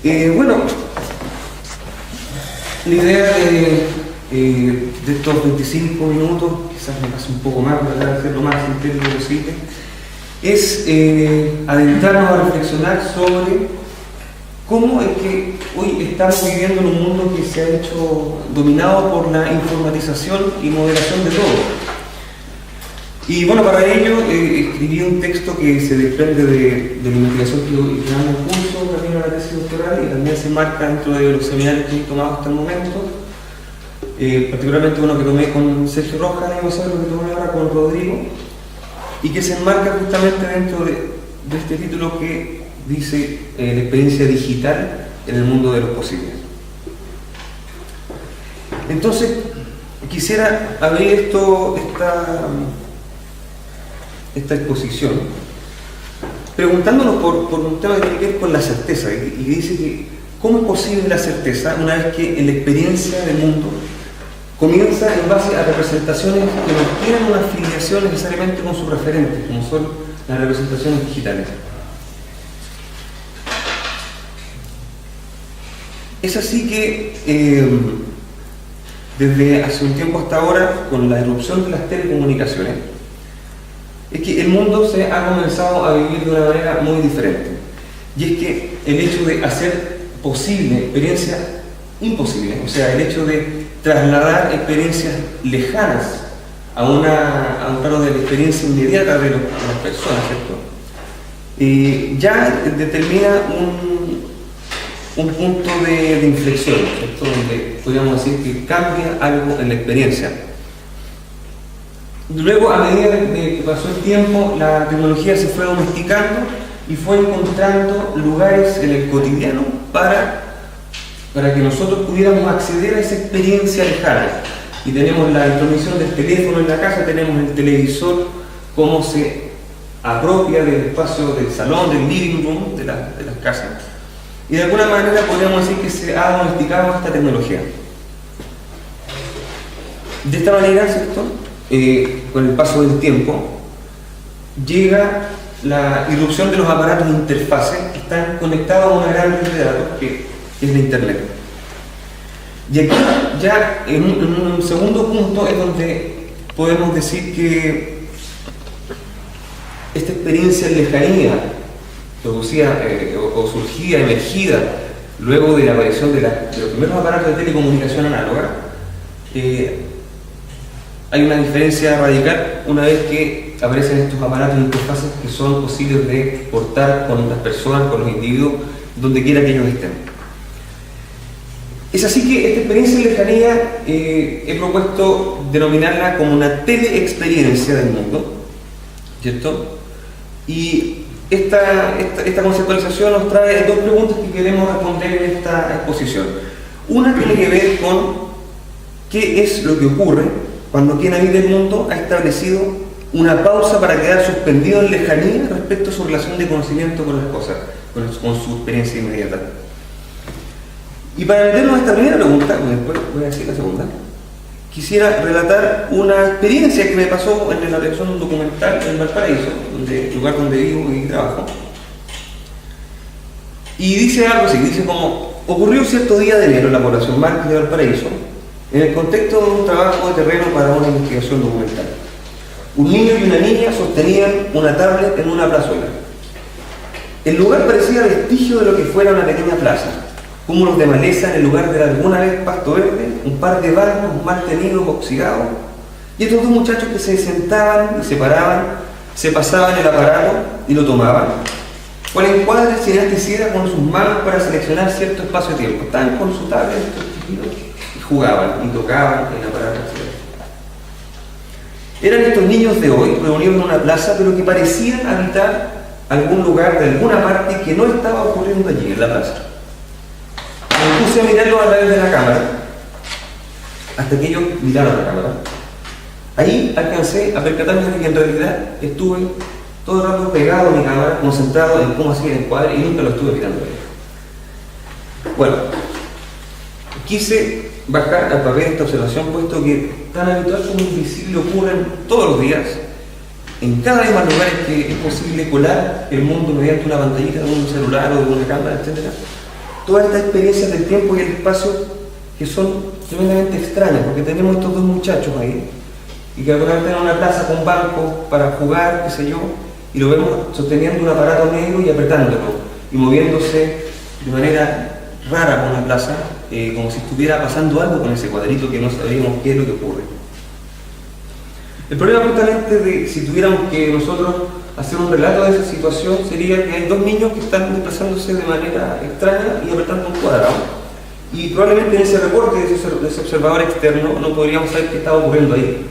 Bueno, la idea de estos 25 minutos, quizás me pase un poco más, para hacer lo más sintético posible, es adentrarnos a reflexionar sobre cómo es que hoy estamos viviendo en un mundo que se ha hecho dominado por la informatización y moderación de todo. Y bueno, para ello escribí un texto que se desprende de la investigación que damos en curso, camino a la tesis doctoral, y también se marca dentro de los seminarios que he tomado hasta el momento, particularmente uno que tomé con Sergio Rojas, y otro que tomé ahora con Rodrigo, y que se enmarca justamente dentro de este título que dice la experiencia digital en el mundo de los posibles. Entonces, quisiera abrir esta exposición preguntándonos por un tema que tiene que ver con la certeza, y dice que ¿cómo es posible la certeza una vez que en la experiencia del mundo comienza en base a representaciones que no tienen una afiliación necesariamente con sus referentes, como son las representaciones digitales? Es así que desde hace un tiempo hasta ahora, con la irrupción de las telecomunicaciones, es que el mundo se ha comenzado a vivir de una manera muy diferente. Y es que el hecho de hacer posible experiencias imposibles, o sea, el hecho de trasladar experiencias lejanas a un plano de la experiencia inmediata de las personas, ¿cierto? Ya determina un punto de inflexión, ¿cierto? Donde podríamos decir que cambia algo en la experiencia. Luego, a medida que pasó el tiempo, la tecnología se fue domesticando y fue encontrando lugares en el cotidiano para que nosotros pudiéramos acceder a esa experiencia lejana. Y tenemos la intromisión del teléfono en la casa, tenemos el televisor, cómo se apropia del espacio del salón, del living room de las casas. Y de alguna manera podríamos decir que se ha domesticado esta tecnología. De esta manera, ¿cierto? Con el paso del tiempo, llega la irrupción de los aparatos de interfase que están conectados a una gran red de datos que es la Internet. Y aquí ya en un segundo punto es donde podemos decir que esta experiencia en lejanía producida o surgida, emergida luego de la aparición de los primeros aparatos de telecomunicación análoga, hay una diferencia radical una vez que aparecen estos aparatos de interfaces que son posibles de portar con las personas, con los individuos, donde quiera que ellos estén. Es así que esta experiencia en lejanía he propuesto denominarla como una teleexperiencia del mundo, ¿cierto? Y esta conceptualización nos trae dos preguntas que queremos responder en esta exposición. Una tiene que ver con qué es lo que ocurre cuando quien habita el mundo ha establecido una pausa para quedar suspendido en lejanía respecto a su relación de conocimiento con las cosas, con su experiencia inmediata. Y para meternos a esta primera pregunta, después voy a decir la segunda, quisiera relatar una experiencia que me pasó en la realización de un documental en Valparaíso, lugar donde vivo y trabajo. Y dice algo así, dice como: ocurrió cierto día de enero en la población Márquez de Valparaíso, en el contexto de un trabajo de terreno para una investigación documental. Un niño y una niña sostenían una tablet en una plazuela. El lugar parecía vestigio de lo que fuera una pequeña plaza, cúmulos de maleza en el lugar de alguna vez pasto verde, un par de bancos mal tenidos, oxidados, y estos dos muchachos que se sentaban y se paraban, se pasaban el aparato y lo tomaban, con encuadres sin anticiera con sus manos para seleccionar cierto espacio de tiempo. Estaban con su tablet, estos chiquitos, y jugaban y tocaban el aparato. Eran estos niños de hoy reunidos en una plaza, pero que parecían habitar algún lugar de alguna parte que no estaba ocurriendo allí en la plaza. Me puse a mirarlo a través de la cámara, hasta que ellos miraron la cámara. Ahí alcancé a percatarme de que en realidad estuve todo el rato pegado a mi cámara, concentrado en cómo hacía el encuadre, y nunca lo estuve mirando a ellos. Bueno, quise bajar al papel esta observación, puesto que tan habitual como invisible ocurren todos los días, en cada vez más lugares que es posible colar el mundo mediante una pantallita de un celular o de una cámara, etc. todas estas experiencias del tiempo y el espacio que son tremendamente extrañas, porque tenemos estos dos muchachos ahí, y que alguna vez están en una plaza con bancos para jugar, qué sé yo, y lo vemos sosteniendo un aparato negro y apretándolo, y moviéndose de manera rara por una plaza, como si estuviera pasando algo con ese cuadrito que no sabíamos qué es lo que ocurre. El problema justamente de si tuviéramos que nosotros hacer un relato de esa situación sería que hay dos niños que están desplazándose de manera extraña y apretando un cuadrado, y probablemente en ese reporte de ese observador externo no podríamos saber qué estaba ocurriendo ahí.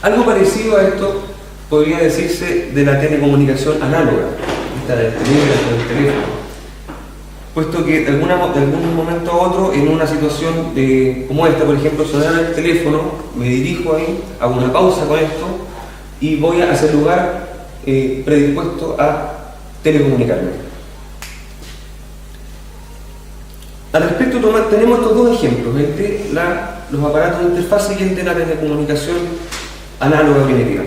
Algo parecido a esto podría decirse de la telecomunicación análoga, esta del telégrafo, del teléfono, puesto que de algún momento a otro, en una situación como esta, por ejemplo, sonar el teléfono, me dirijo ahí, hago una pausa con esto y voy hacia el lugar predispuesto a telecomunicarme. Al respecto tenemos estos dos ejemplos, el de los aparatos de interfase y el de la telecomunicación análoga primitiva.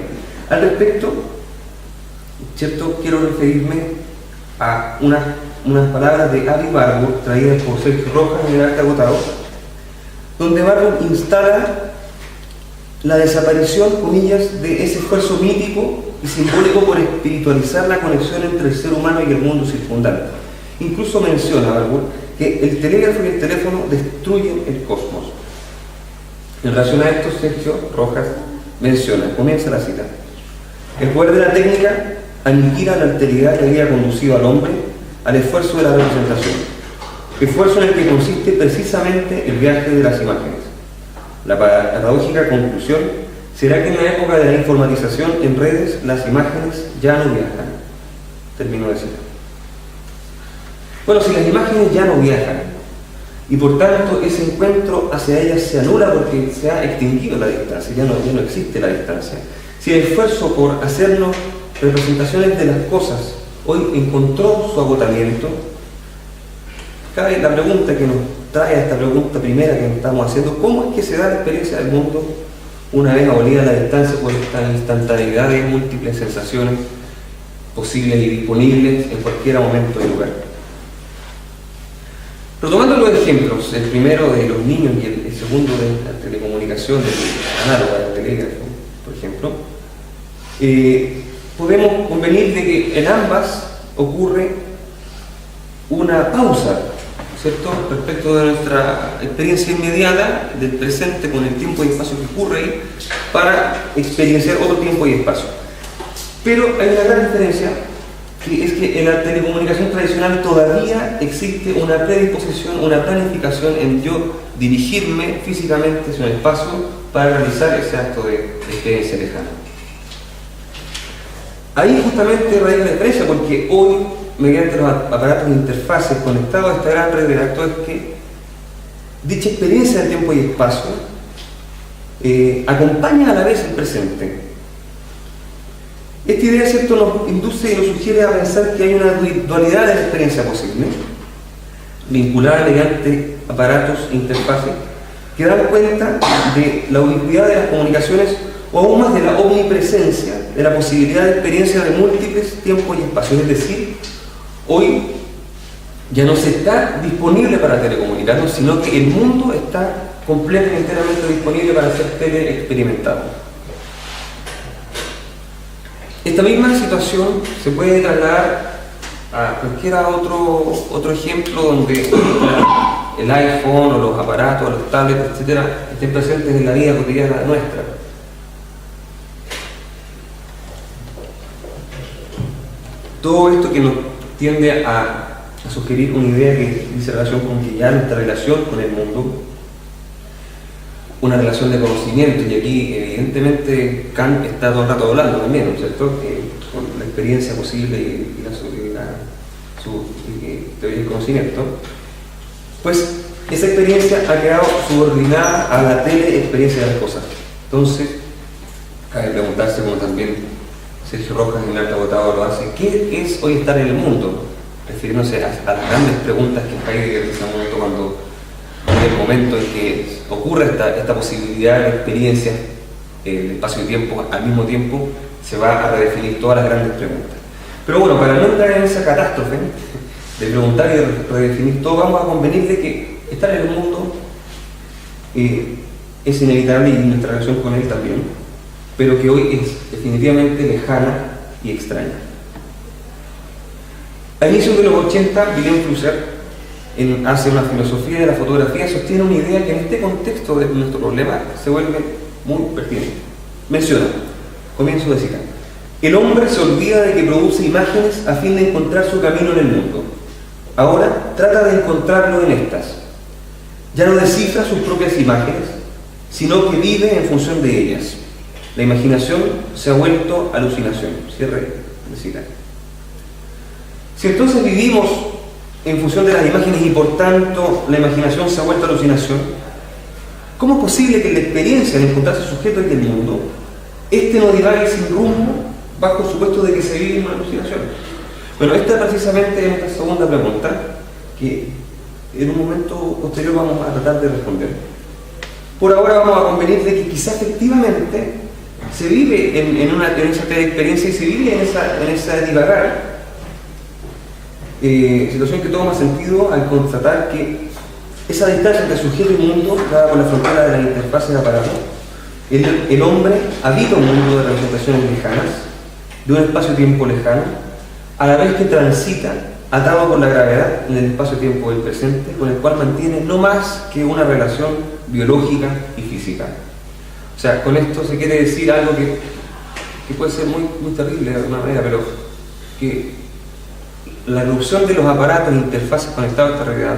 Al respecto, ¿cierto?, quiero referirme a unas palabras de Avi Warburg, traídas por Sergio Rojas en el Arte Agotado, donde Warburg instala la desaparición, comillas, de ese esfuerzo mítico y simbólico por espiritualizar la conexión entre el ser humano y el mundo circundante. Incluso menciona Warburg que el telégrafo y el teléfono destruyen el cosmos. En relación a esto, Sergio Rojas menciona, comienza la cita: el poder de la técnica aniquila la alteridad que había conducido al hombre al esfuerzo de la representación, esfuerzo en el que consiste precisamente el viaje de las imágenes. La paradójica conclusión será que en la época de la informatización en redes las imágenes ya no viajan. Termino de citar. Bueno, si las imágenes ya no viajan y por tanto ese encuentro hacia ellas se anula porque se ha extinguido la distancia, ya no existe la distancia, si el esfuerzo por hacernos representaciones de las cosas hoy encontró su agotamiento, cabe la pregunta que nos trae a esta pregunta primera que estamos haciendo: ¿cómo es que se da la experiencia del mundo una vez abolida la distancia por esta instantaneidad de múltiples sensaciones posibles y disponibles en cualquier momento y lugar? Retomando los ejemplos, el primero de los niños y el segundo de la telecomunicación análoga, del telégrafo, por ejemplo, podemos convenir de que en ambas ocurre una pausa, ¿cierto?, respecto de nuestra experiencia inmediata del presente con el tiempo y espacio que ocurre ahí, para experienciar otro tiempo y espacio. Pero hay una gran diferencia, que es que en la telecomunicación tradicional todavía existe una predisposición, una planificación en yo dirigirme físicamente hacia un espacio para realizar ese acto de experiencia lejana. Ahí justamente radica la diferencia, porque hoy, mediante los aparatos de interfaces conectados a esta gran red de datos, es que dicha experiencia de tiempo y espacio acompaña a la vez el presente. Esta idea, ¿cierto?, nos induce y nos sugiere a pensar que hay una dualidad de la experiencia posible, vinculada mediante aparatos e interfaces que dan cuenta de la ubicuidad de las comunicaciones, o aún más de la omnipresencia de la posibilidad de experiencia de múltiples tiempos y espacios. Es decir, hoy ya no se está disponible para telecomunicarnos, sino que el mundo está completo y enteramente disponible para ser teleexperimentado. Esta misma situación se puede trasladar a cualquier otro ejemplo donde el iPhone o los aparatos, los tablets, etcétera, estén presentes en la vida cotidiana nuestra. Todo esto que nos tiende a sugerir una idea que dice relación con que ya nuestra relación con el mundo, una relación de conocimiento, y aquí evidentemente Kant está todo el rato hablando también, ¿no es cierto?, con la experiencia posible y su teoría del conocimiento, pues esa experiencia ha quedado subordinada a la teleexperiencia de las cosas. Entonces, cabe preguntarse, como también Sergio Rojas en el Arte Agotado lo hace, ¿qué es hoy estar en el mundo? Refiriéndose a las grandes preguntas que Heidegger en ese momento, cuando en el momento en que ocurre esta posibilidad de experiencia, el espacio y tiempo al mismo tiempo, se va a redefinir todas las grandes preguntas. Pero bueno, para no entrar en esa catástrofe de preguntar y de redefinir todo, vamos a convenir de que estar en el mundo es inevitable y nuestra relación con él también, pero que hoy es definitivamente lejana y extraña. A inicios de los 80, William Flusser hace una filosofía de la fotografía, sostiene una idea que en este contexto de nuestro problema se vuelve muy pertinente. Menciona, comienzo de citar: el hombre se olvida de que produce imágenes a fin de encontrar su camino en el mundo. Ahora trata de encontrarlo en estas. Ya no descifra sus propias imágenes, sino que vive en función de ellas. La imaginación se ha vuelto alucinación. Cierre de citar. Si entonces vivimos en función de las imágenes y por tanto la imaginación se ha vuelto alucinación, ¿cómo es posible que la experiencia de encontrarse sujeto en el mundo no divague sin rumbo bajo el supuesto de que se vive en una alucinación? Bueno, esta precisamente es nuestra segunda pregunta, que en un momento posterior vamos a tratar de responder. Por ahora vamos a convenir de que quizá efectivamente se vive en esa experiencia y se vive en esa divagar, situación que toma sentido al constatar que esa distancia entre sujeto y mundo, dada por la frontera de las interfaces de aparato, el hombre habita un mundo de representaciones lejanas, de un espacio-tiempo lejano, a la vez que transita, atado por la gravedad, en el espacio-tiempo del presente, con el cual mantiene no más que una relación biológica y física. O sea, con esto se quiere decir algo que puede ser muy, muy terrible de alguna manera, pero que la erupción de los aparatos e interfaces conectados a esta realidad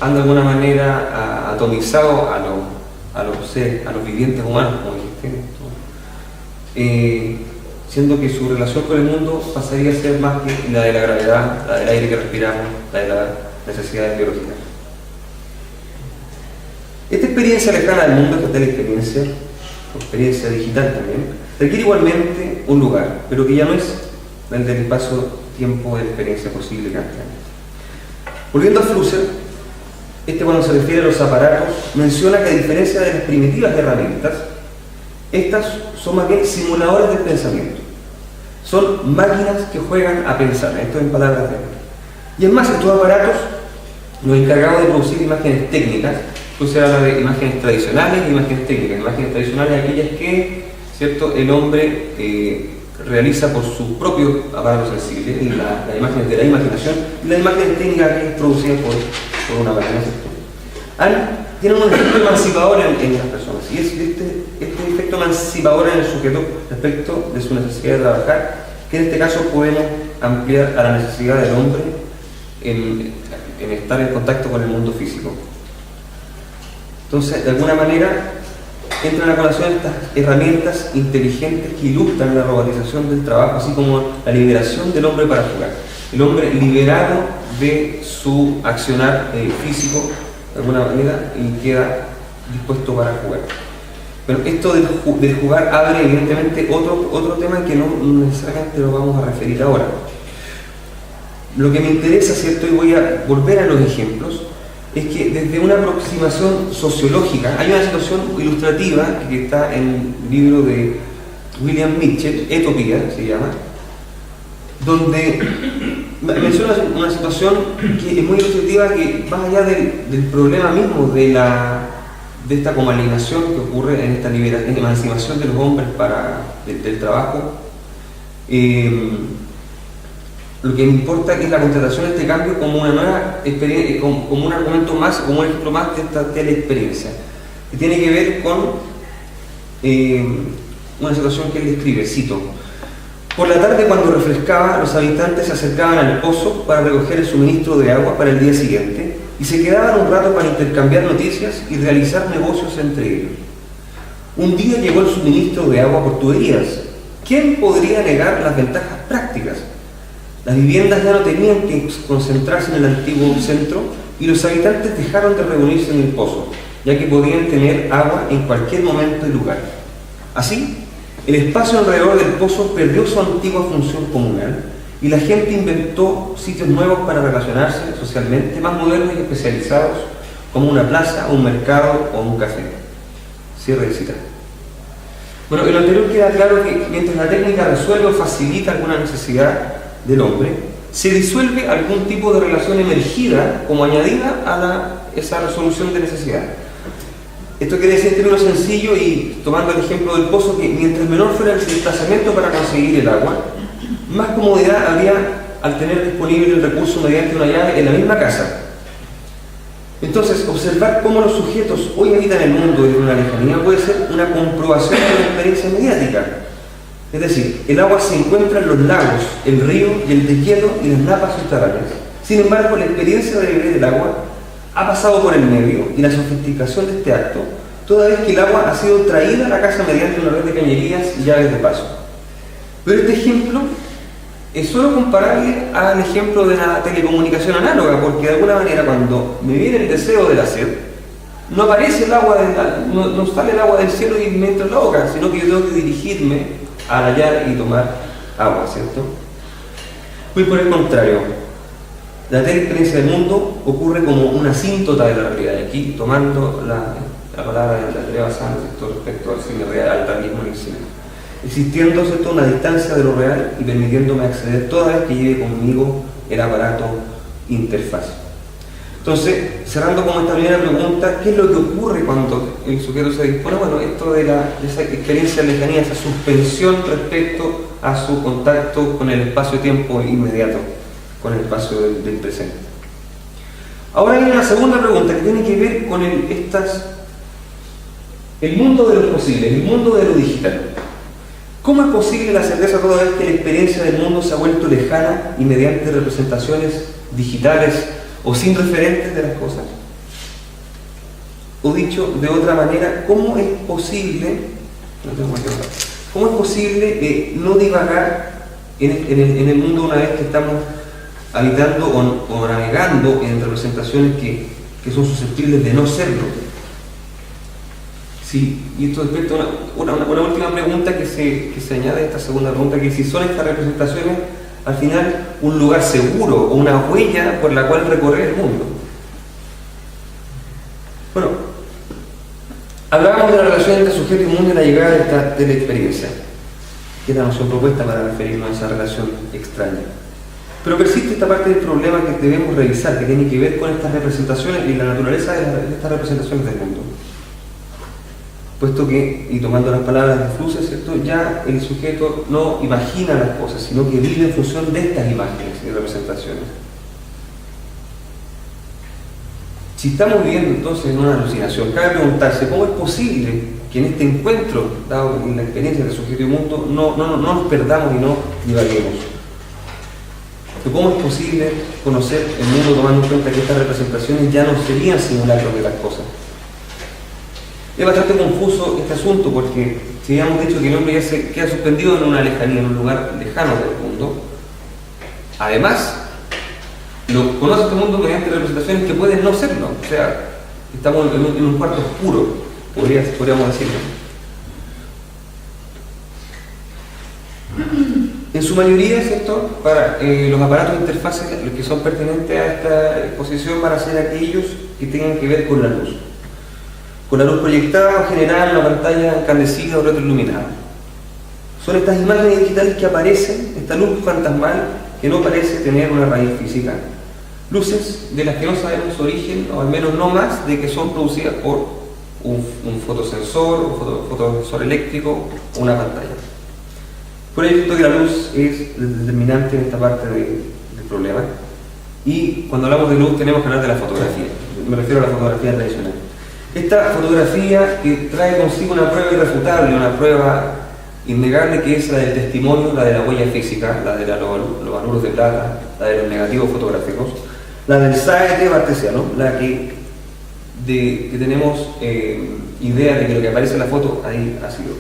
han de alguna manera atomizado a los vivientes humanos, como dijiste, siendo que su relación con el mundo pasaría a ser más que la de la gravedad, la del aire que respiramos, la de las necesidades biológicas. Esta experiencia lejana del mundo, esta experiencia digital también, requiere igualmente un lugar, pero que ya no es el del espacio-tiempo de la experiencia posible kantiana. Volviendo a Flusser, cuando se refiere a los aparatos, menciona que a diferencia de las primitivas herramientas, estas son más bien simuladores del pensamiento. Son máquinas que juegan a pensar, esto en palabras de él. Y es más, estos aparatos, los encargados de producir imágenes técnicas, se habla de imágenes tradicionales y imágenes técnicas. Imágenes tradicionales aquellas que, ¿cierto?, el hombre realiza por sus propios aparatos sensibles, las imágenes de la imaginación, y las imágenes técnicas aquellas producidas por una máquina, ¿cierto? Tienen un efecto emancipador en las personas, y es este efecto emancipador en el sujeto respecto de su necesidad de trabajar, que en este caso podemos ampliar a la necesidad del hombre en estar en contacto con el mundo físico. Entonces, de alguna manera, entran a colación estas herramientas inteligentes que ilustran la robotización del trabajo, así como la liberación del hombre para jugar. El hombre liberado de su accionar físico, de alguna manera, y queda dispuesto para jugar. Pero esto del jugar abre evidentemente otro tema que no necesariamente lo vamos a referir ahora. Lo que me interesa, ¿cierto?, y voy a volver a los ejemplos, es que desde una aproximación sociológica hay una situación ilustrativa que está en el libro de William Mitchell, Etopía se llama, donde menciona una situación que es muy ilustrativa, que va allá del problema mismo de esta como alienación que ocurre en esta emancipación de los hombres del trabajo. Lo que me importa es la contratación de este cambio como una nueva experiencia, como un argumento más, como un ejemplo más de esta teleexperiencia, que tiene que ver con una situación que él describe, cito: por la tarde, cuando refrescaba, los habitantes se acercaban al pozo para recoger el suministro de agua para el día siguiente y se quedaban un rato para intercambiar noticias y realizar negocios entre ellos. Un día llegó el suministro de agua por tuberías. ¿Quién podría negar las ventajas prácticas? Las viviendas ya no tenían que concentrarse en el antiguo centro y los habitantes dejaron de reunirse en el pozo, ya que podían tener agua en cualquier momento y lugar. Así, el espacio alrededor del pozo perdió su antigua función comunal y la gente inventó sitios nuevos para relacionarse socialmente, más modernos y especializados, como una plaza, un mercado o un café. Cierre de cita. Bueno, en lo anterior queda claro que mientras la técnica resuelve o facilita alguna necesidad, del hombre, se disuelve algún tipo de relación emergida como añadida a esa resolución de necesidad. Esto quiere decir en términos sencillos y tomando el ejemplo del pozo, que mientras menor fuera el desplazamiento para conseguir el agua, más comodidad habría al tener disponible el recurso mediante una llave en la misma casa. Entonces, observar cómo los sujetos hoy habitan el mundo en una lejanía puede ser una comprobación de la experiencia mediática. Es decir, el agua se encuentra en los lagos, el río y el deshielo y las napas subterráneas. Sin embargo, la experiencia de beber el agua ha pasado por el medio y la sofisticación de este acto, toda vez que el agua ha sido traída a la casa mediante una red de cañerías y llaves de paso. Pero este ejemplo es solo comparable al ejemplo de la telecomunicación análoga, porque de alguna manera cuando me viene el deseo de la sed, no aparece el agua, no sale el agua del cielo y me entra en la boca, sino que yo tengo que dirigirme a la llave y tomar agua, ¿cierto? Muy por el contrario, la teleexperiencia del mundo ocurre como una asíntota de la realidad. Y aquí, tomando la palabra de Andrea Bazán respecto al cine real, al realismo en el cine, existiendo, ¿cierto?, una distancia de lo real y permitiéndome acceder toda vez que lleve conmigo el aparato interfaz. Entonces, cerrando con esta primera pregunta, ¿qué es lo que ocurre cuando el sujeto se dispone? Bueno, esto de esa experiencia de lejanía, esa suspensión respecto a su contacto con el espacio-tiempo inmediato, con el espacio del presente. Ahora viene la segunda pregunta que tiene que ver con el mundo de lo posible, el mundo de lo digital. ¿Cómo es posible la certeza toda vez que la experiencia del mundo se ha vuelto lejana y mediante representaciones digitales o sin referentes de las cosas? O dicho de otra manera, ¿cómo es posible no divagar en el mundo una vez que estamos habitando o navegando en representaciones que son susceptibles de no serlo? Sí, y esto respecto a una última pregunta que se añade a esta segunda pregunta, que si son estas representaciones al final un lugar seguro o una huella por la cual recorrer el mundo. Bueno, hablábamos de la relación entre sujeto y mundo y la llegada de esta teleexperiencia, que es la noción propuesta para referirnos a esa relación extraña. Pero persiste esta parte del problema que debemos revisar, que tiene que ver con estas representaciones y la naturaleza de estas representaciones del mundo. Puesto que, y tomando las palabras de Flusser, ¿cierto?, ya el sujeto no imagina las cosas, sino que vive en función de estas imágenes y representaciones. Si estamos viviendo entonces en una alucinación, cabe preguntarse cómo es posible que en este encuentro, dado en la experiencia del sujeto y mundo, no nos perdamos y no divaguemos. ¿Cómo es posible conocer el mundo tomando en cuenta que estas representaciones ya no serían simulacros de las cosas? Es bastante confuso este asunto porque si habíamos dicho que el hombre ya se queda suspendido en una lejanía, en un lugar lejano del mundo, además conoce este mundo mediante representaciones que pueden no serlo. O sea, estamos en un cuarto oscuro, podríamos decirlo. En su mayoría, ¿cierto?, para los aparatos de interfaces, los que son pertinentes a esta exposición van a ser aquellos que tengan que ver con la luz. Con la luz proyectada o generada en una pantalla encandecida o retroiluminada. Son estas imágenes digitales que aparecen, esta luz fantasmal que no parece tener una raíz física. Luces de las que no sabemos su origen, o al menos no más de que son producidas por un fotosensor, un fotosensor eléctrico o una pantalla. Por ello, siento que la luz es determinante en esta parte del problema. Y cuando hablamos de luz tenemos que hablar de la fotografía. Me refiero a la fotografía tradicional. Esta fotografía que trae consigo una prueba irrefutable, una prueba innegable, que es la del testimonio, la de la huella física, la de los anuros de plata, la de los negativos fotográficos, la del SAET bartesiano, la que tenemos idea de que lo que aparece en la foto ahí ha sido.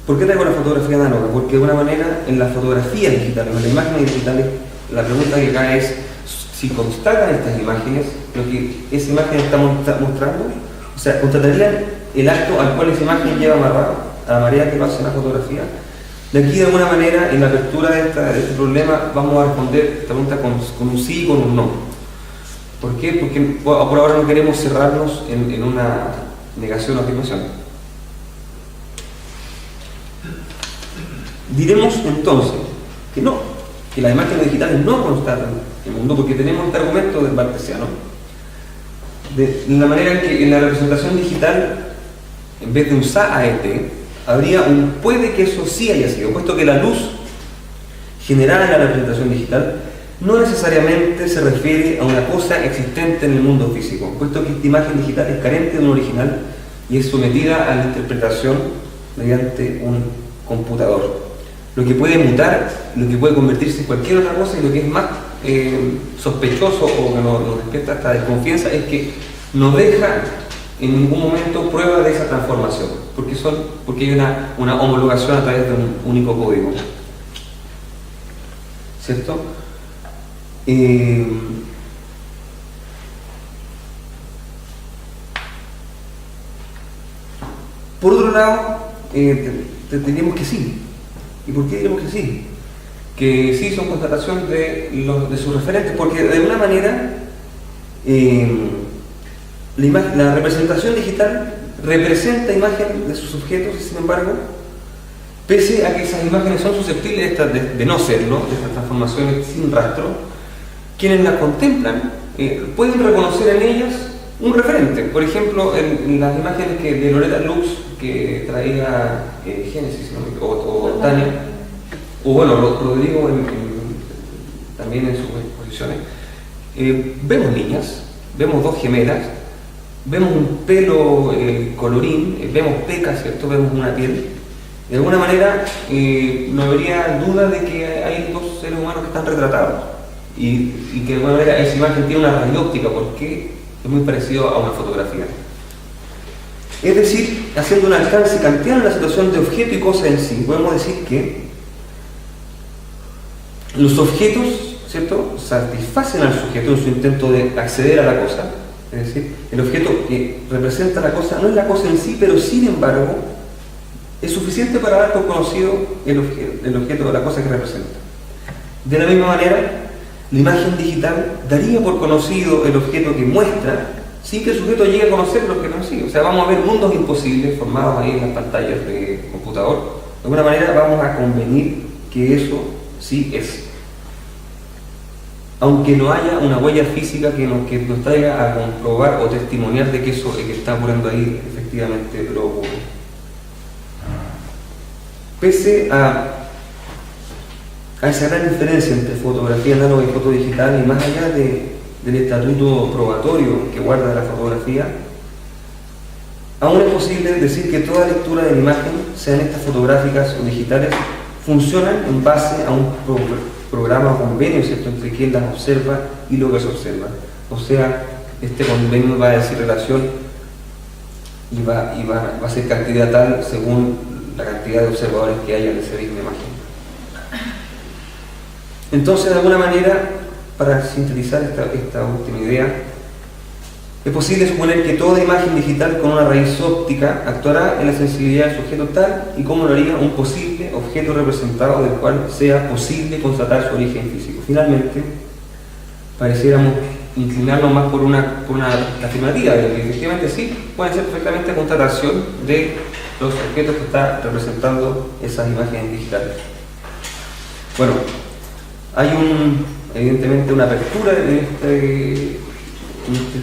¿Por qué traigo la fotografía análoga? Porque de alguna manera en las fotografías digitales, en las imágenes digitales, la pregunta que cae es si constatan estas imágenes lo que esa imagen está mostrando, o sea, constatarían el acto al cual esa imagen lleva amarrado a la manera que lo hace en la fotografía. De aquí, de alguna manera, en la apertura de este problema, vamos a responder esta pregunta con un sí y con un no. ¿Por qué? Porque por ahora no queremos cerrarnos en una negación o afirmación. Diremos entonces que no, que las imágenes digitales no constatan el mundo, porque tenemos este argumento del Bartesiano, de la manera en que en la representación digital, en vez de un SAAET, habría un puede que eso sí haya sido, puesto que la luz generada en la representación digital no necesariamente se refiere a una cosa existente en el mundo físico, puesto que esta imagen digital es carente de un original y es sometida a la interpretación mediante un computador. Lo que puede mutar, lo que puede convertirse en cualquier otra cosa, y lo que es más sospechoso o que nos despierta hasta desconfianza es que no deja en ningún momento prueba de esa transformación, porque hay una homologación a través de un único código, ¿cierto? Por otro lado, diríamos que sí. ¿Y por qué diríamos que sí? Que sí son constataciones de sus referentes, porque de alguna manera la representación digital representa imágenes de sus objetos y, sin embargo, pese a que esas imágenes son susceptibles de no serlo, de estas transformaciones sin rastro, quienes las contemplan pueden reconocer en ellas un referente. Por ejemplo, en las imágenes de Loretta Lux que traía Génesis, ¿no? o Tania, o bueno, Rodrigo también en sus exposiciones, vemos niñas, vemos dos gemelas, vemos un pelo colorín, vemos pecas, ¿cierto? Vemos una piel. De alguna manera no habría duda de que hay dos seres humanos que están retratados y que de alguna manera esa imagen tiene una raíz óptica porque es muy parecido a una fotografía. Es decir, haciendo un alcance kantiano en la situación de objeto y cosa en sí, podemos decir que los objetos, ¿cierto?, satisfacen al sujeto en su intento de acceder a la cosa. Es decir, el objeto que representa la cosa no es la cosa en sí, pero sin embargo es suficiente para dar por conocido el objeto de la cosa que representa. De la misma manera, la imagen digital daría por conocido el objeto que muestra sin que el sujeto llegue a conocer lo que consigue. O sea, vamos a ver mundos imposibles formados ahí en las pantallas de computador. De alguna manera vamos a convenir que eso sí es. Aunque no haya una huella física que nos traiga a comprobar o testimoniar de que eso que está ocurriendo ahí efectivamente lo ocurre. Pese a esa gran diferencia entre fotografía análoga y foto digital, y más allá del estatuto probatorio que guarda la fotografía, aún es posible decir que toda lectura de la imagen, sean estas fotográficas o digitales, funcionan en base a un programa o convenio, ¿cierto?, entre quien las observa y lo que se observa. O sea, este convenio va a decir relación y va a ser cantidad tal según la cantidad de observadores que haya en esa misma imagen. Entonces, de alguna manera, para sintetizar esta última idea, es posible suponer que toda imagen digital con una raíz óptica actuará en la sensibilidad del sujeto tal y como lo haría un posible objeto representado del cual sea posible constatar su origen físico. Finalmente, pareciéramos inclinarnos más por una afirmativa, de que efectivamente sí, puede ser perfectamente constatación de los objetos que está representando esas imágenes digitales. Bueno, hay evidentemente una apertura en este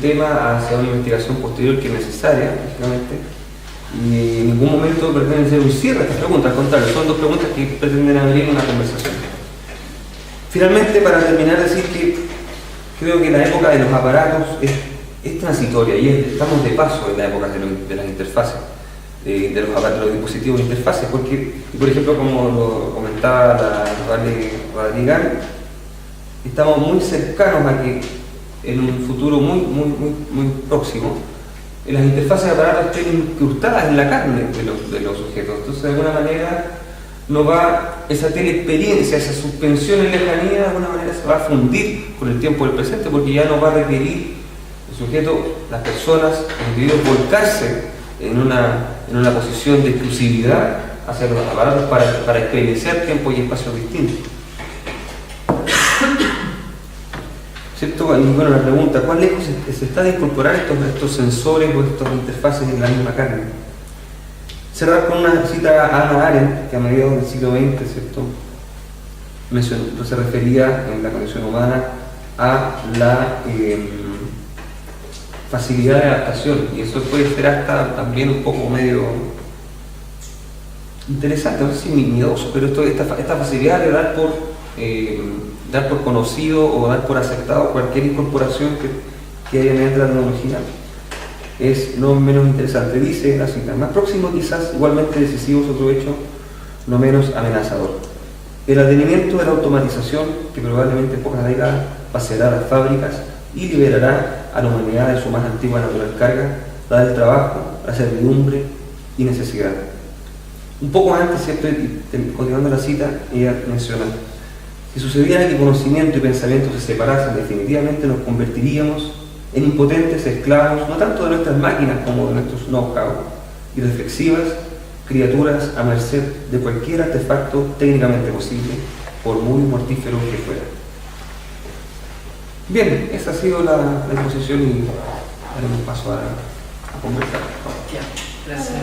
tema hacia una investigación posterior que es necesaria, lógicamente, y en ningún momento pretenden ser un cierre a estas preguntas, al contrario, son dos preguntas que pretenden abrir una conversación. Finalmente, para terminar, decir que creo que la época de los aparatos es transitoria y estamos de paso en la época de las interfaces, de los dispositivos de interfaces, porque, por ejemplo, como lo comentaba la Vale Radrigan, estamos muy cercanos a que en un futuro muy próximo las interfaces de aparatos estén incrustadas en la carne de los sujetos. Entonces, de alguna manera, esa teleexperiencia, esa suspensión en lejanía, de alguna manera se va a fundir con el tiempo del presente, porque ya no va a requerir el sujeto, las personas, los individuos, volcarse en una posición de exclusividad hacia los aparatos para experienciar tiempo y espacios distintos. ¿Cierto? Y bueno, la pregunta, ¿cuán lejos se está de incorporar estos sensores o estas interfaces en la misma carne? Cerrar con una cita a Hannah Arendt, que a mediados del siglo XX, ¿cierto?, se refería en la condición humana a la facilidad de adaptación, y eso puede ser hasta también un poco medio interesante, no sé si miedoso, pero esta facilidad de dar por conocido o dar por aceptado cualquier incorporación que haya en la tecnología es no menos interesante. Dice la cita: más próximo, quizás igualmente decisivo, es otro hecho no menos amenazador: el advenimiento de la automatización, que probablemente en pocas décadas vaciará las fábricas y liberará a la humanidad de su más antigua natural carga, la del trabajo, la servidumbre y necesidad. Un poco antes, ¿cierto?, continuando la cita, ella menciona: si sucediera que conocimiento y pensamiento se separasen definitivamente, nos convertiríamos en impotentes esclavos, no tanto de nuestras máquinas como de nuestros know-how, y reflexivas criaturas a merced de cualquier artefacto técnicamente posible, por muy mortífero que fuera. Bien, esta ha sido la exposición y daremos paso a conversar. Gracias.